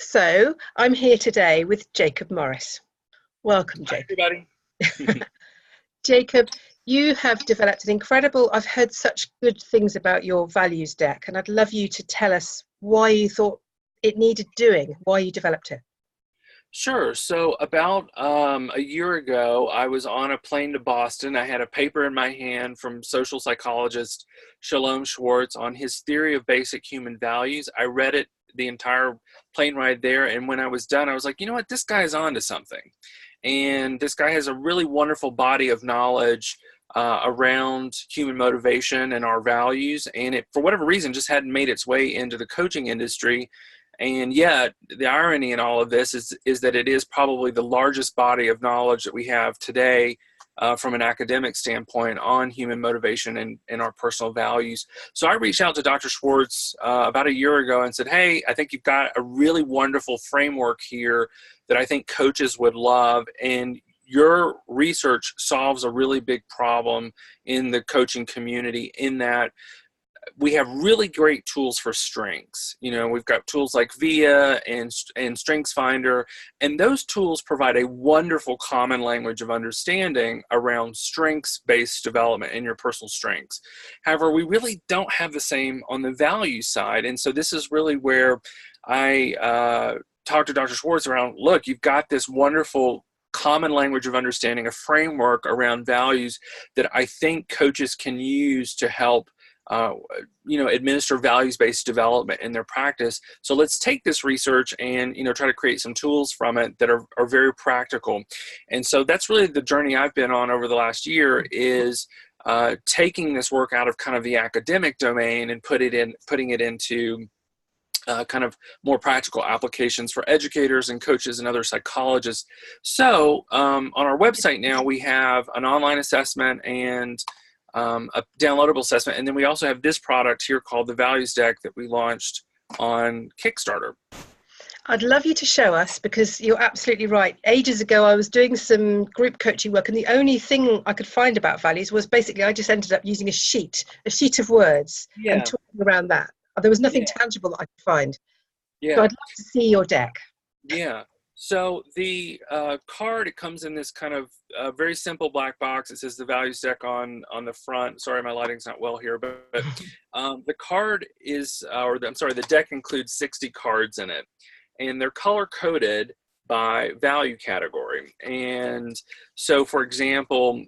So I'm here today with Jacob Morris. Welcome, Hi, Jacob. everybody. Jacob, you have developed an incredible, I've heard such good things about your values deck, and I'd love you to tell us why you thought it needed doing, why you developed it. Sure. So about a year ago, I was on a plane to Boston. I had a paper in my hand from social psychologist Shalom Schwartz on his theory of basic human values. I read it the entire plane ride there, and when I was done, I was like, you know what, this guy's on to something. And this guy has a really wonderful body of knowledge around human motivation and our values, and it, for whatever reason, just hadn't made its way into the coaching industry. And yet, the irony in all of this is that it is probably the largest body of knowledge that we have today from an academic standpoint on human motivation and our personal values. So I reached out to Dr. Schwartz about a year ago and said, hey, I think you've got a really wonderful framework here that I think coaches would love. And your research solves a really big problem in the coaching community in that we have really great tools for strengths. You know, we've got tools like VIA and Strengths Finder, and those tools provide a wonderful common language of understanding around strengths-based development and your personal strengths. However, we really don't have the same on the value side, and so this is really where I talked to Dr. Schwartz around, look, you've got this wonderful common language of understanding, a framework around values that I think coaches can use to help administer values-based development in their practice. So let's take this research and, try to create some tools from it that are very practical. And so that's really the journey I've been on over the last year is taking this work out of kind of the academic domain and putting it into kind of more practical applications for educators and coaches and other psychologists. So on our website now, we have an online assessment and a downloadable assessment. And then we also have this product here called the Values Deck that we launched on Kickstarter. I'd love you to show us because you're absolutely right. Ages ago, I was doing some group coaching work, and the only thing I could find about values was basically I just ended up using a sheet of words and talking around that. There was nothing tangible that I could find. Yeah. So I'd love to see your deck. Yeah. So the card, it comes in this kind of very simple black box. It says the Values Deck on the front. Sorry, my lighting's not well here, but the card is, the deck includes 60 cards in it, and they're color coded by value category. And so, for example,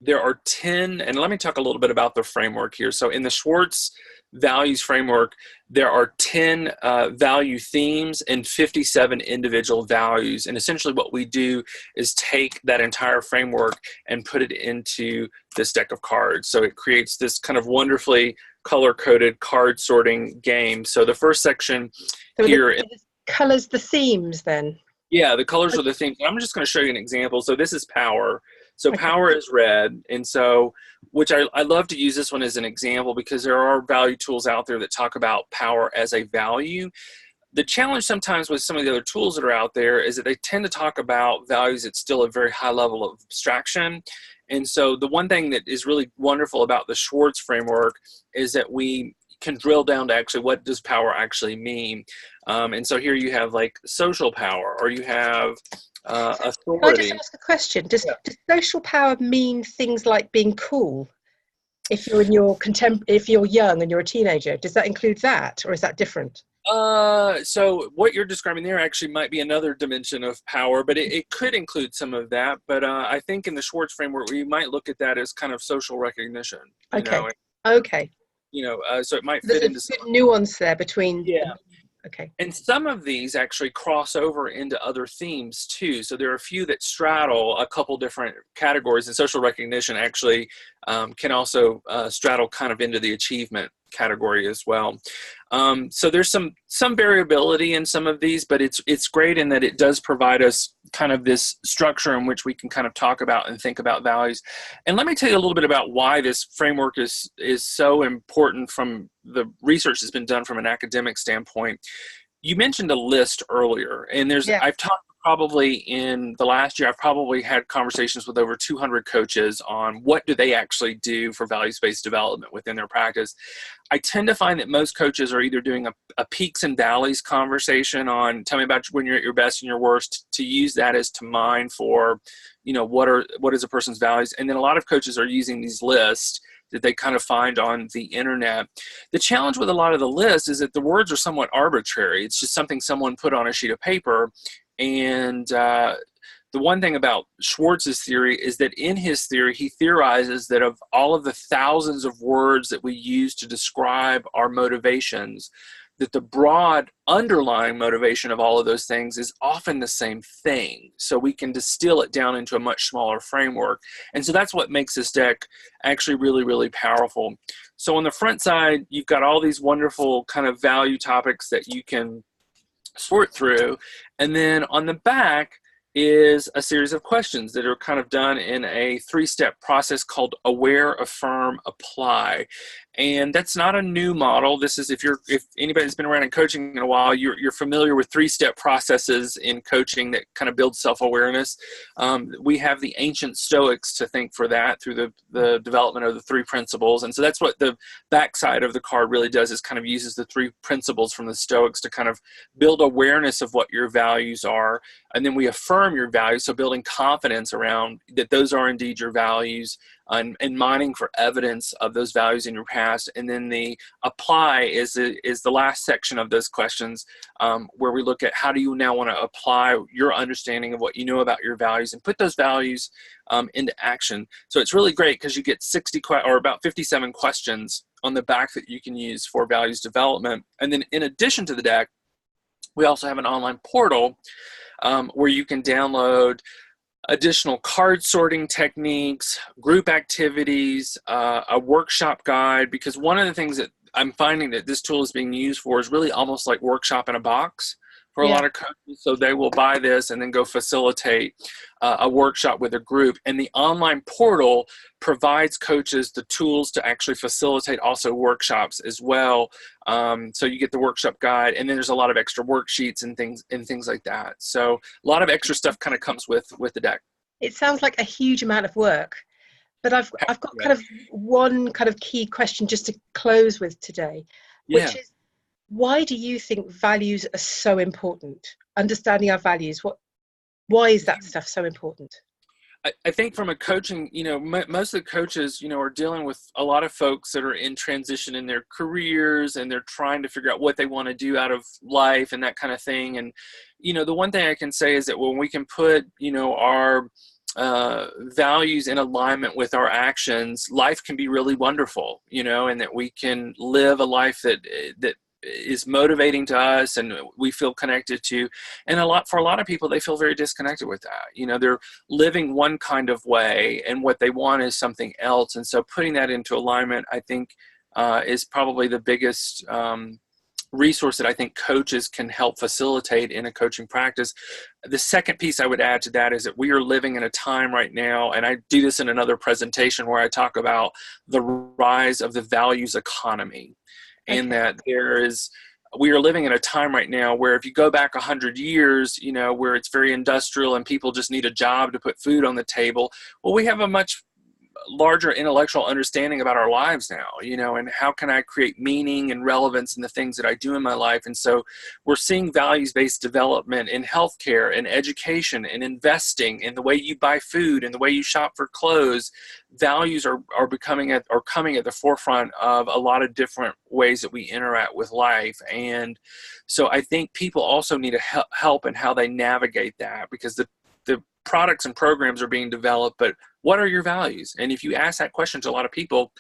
there are 10, and let me talk a little bit about the framework here. So in the Schwartz values framework, there are 10 value themes and 57 individual values. And essentially what we do is take that entire framework and put it into this deck of cards. So it creates this kind of wonderfully color-coded card sorting game. So the first section here is colors, the themes then. Yeah, the colors are the themes. I'm just going to show you an example. So this is power. So power is red. And so, which I love to use this one as an example because there are value tools out there that talk about power as a value. The challenge sometimes with some of the other tools that are out there is that they tend to talk about values at still a very high level of abstraction. And so the one thing that is really wonderful about the Schwartz framework is that we can drill down to actually what does power actually mean. And so here you have like social power, or you have authority. Can I just ask a question? Does social power mean things like being cool? If you're in your if you're young and you're a teenager, does that include that, or is that different? So what you're describing there actually might be another dimension of power, but it could include some of that. But I think in the Schwartz framework, we might look at that as kind of social recognition. Okay. Okay. So it might There's fit into some nuance there between. Yeah. Okay. And some of these actually cross over into other themes too. So there are a few that straddle a couple different categories, and social recognition actually can also straddle kind of into the achievement category as well. So there's some variability in some of these, but it's great in that it does provide us kind of this structure in which we can kind of talk about and think about values. And let me tell you a little bit about why this framework is so important from the research that's been done from an academic standpoint. You mentioned a list earlier, and I've talked probably in the last year, I've probably had conversations with over 200 coaches on what do they actually do for values-based development within their practice. I tend to find that most coaches are either doing a peaks and valleys conversation on tell me about when you're at your best and your worst, to use that as to mine for, what is a person's values. And then a lot of coaches are using these lists that they kind of find on the internet. The challenge with a lot of the lists is that the words are somewhat arbitrary. It's just something someone put on a sheet of paper. And the one thing about Schwartz's theory is that in his theory, he theorizes that of all of the thousands of words that we use to describe our motivations, that the broad underlying motivation of all of those things is often the same thing. So we can distill it down into a much smaller framework. And so that's what makes this deck actually really, really powerful. So on the front side, you've got all these wonderful kind of value topics that you can sort through. And then on the back is a series of questions that are kind of done in a 3-step process called aware, affirm, apply. And that's not a new model. This is, if anybody's been around in coaching in a while, you're familiar with 3-step processes in coaching that kind of build self-awareness. We have the ancient Stoics to thank for that through the development of the 3 principles. And so that's what the backside of the card really does, is kind of uses the 3 principles from the Stoics to kind of build awareness of what your values are. And then we affirm your values, so building confidence around that those are indeed your values, and mining for evidence of those values in your past. And then the apply is the last section of those questions, where we look at how do you now want to apply your understanding of what you know about your values and put those values into action. So it's really great because you get about 57 questions on the back that you can use for values development. And then in addition to the deck, we also have an online portal where you can download additional card sorting techniques, group activities, a workshop guide, because one of the things that I'm finding that this tool is being used for is really almost like workshop in a box for a lot of coaches. So they will buy this and then go facilitate a workshop with a group. And the online portal provides coaches the tools to actually facilitate also workshops as well. So you get the workshop guide, and then there's a lot of extra worksheets and things like that. So a lot of extra stuff kind of comes with the deck. It sounds like a huge amount of work, but I've got kind of one kind of key question just to close with today, which is, why do you think values are so important? Understanding our values, why is that stuff so important? I think from a coaching, most of the coaches, are dealing with a lot of folks that are in transition in their careers, and they're trying to figure out what they want to do out of life and that kind of thing. And, the one thing I can say is that when we can put, our values in alignment with our actions, life can be really wonderful, and that we can live a life that is motivating to us and we feel connected to. And for a lot of people, they feel very disconnected with that. They're living one kind of way and what they want is something else. And so putting that into alignment, I think, is probably the biggest resource that I think coaches can help facilitate in a coaching practice. The second piece I would add to that is that we are living in a time right now, and I do this in another presentation where I talk about the rise of the values economy. And that we are living in a time right now where if you go back 100 years, where it's very industrial and people just need a job to put food on the table. Well, we have a much larger intellectual understanding about our lives now, and how can I create meaning and relevance in the things that I do in my life. And so we're seeing values-based development in healthcare and education and investing, in the way you buy food and the way you shop for clothes. Values are coming at the forefront of a lot of different ways that we interact with life. And so I think people also need help in how they navigate that, because the products and programs are being developed, but what are your values? And if you ask that question to a lot of people,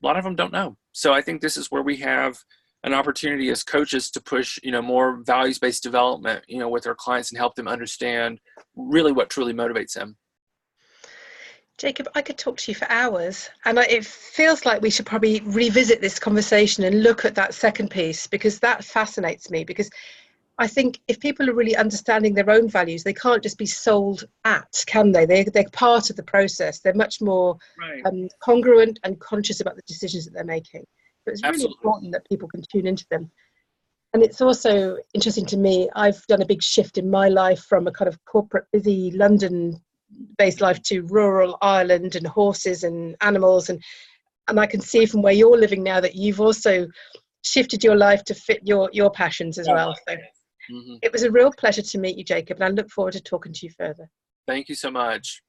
a lot of them don't know. So I think this is where we have an opportunity as coaches to push, more values-based development, with our clients and help them understand really what truly motivates them. Jacob, I could talk to you for hours, and it feels like we should probably revisit this conversation and look at that second piece, because that fascinates me. Because I think if people are really understanding their own values, they can't just be sold at, can they? They're part of the process. They're much more congruent and conscious about the decisions that they're making. So it's really important that people can tune into them. And it's also interesting to me, I've done a big shift in my life from a kind of corporate, busy London-based life to rural Ireland and horses and animals. And I can see from where you're living now that you've also shifted your life to fit your passions as well. So Mm-hmm. it was a real pleasure to meet you, Jacob, and I look forward to talking to you further. Thank you so much.